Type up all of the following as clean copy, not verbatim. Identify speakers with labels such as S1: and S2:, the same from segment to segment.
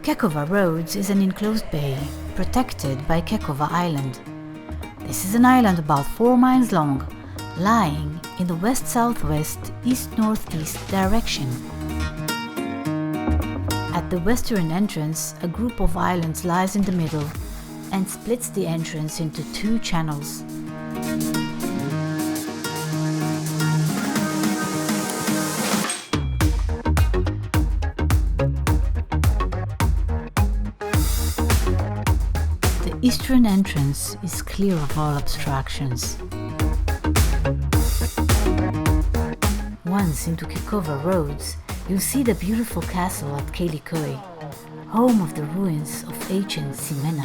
S1: Kekova Roads is an enclosed bay, protected by Kekova Island. This is an island about 4 miles long, lying in the west-southwest, east-northeast direction. At the western entrance, a group of islands lies in the middle and splits the entrance into 2 channels. The eastern entrance is clear of all obstructions. Once into Kekova Roads, you'll see the beautiful castle at Kekova, home of the ruins of ancient Simena.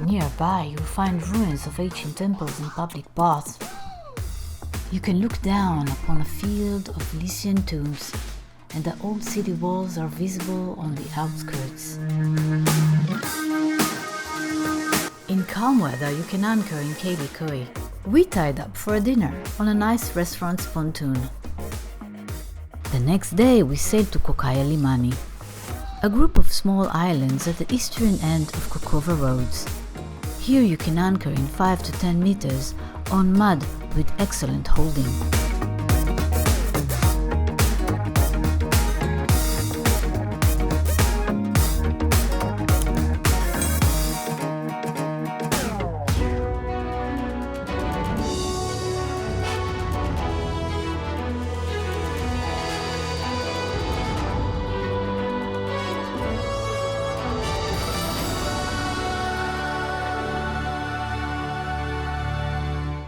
S1: Nearby, you'll find ruins of ancient temples and public baths. You can look down upon a field of Lycian tombs, and the old city walls are visible on the outskirts. In calm weather, you can anchor in Kekova. We tied up for a dinner on a nice restaurant's pontoon. The next day, we sailed to Kokaya Limani, a group of small islands at the eastern end of Kekova Roads. Here you can anchor in 5 to 10 meters on mud with excellent holding.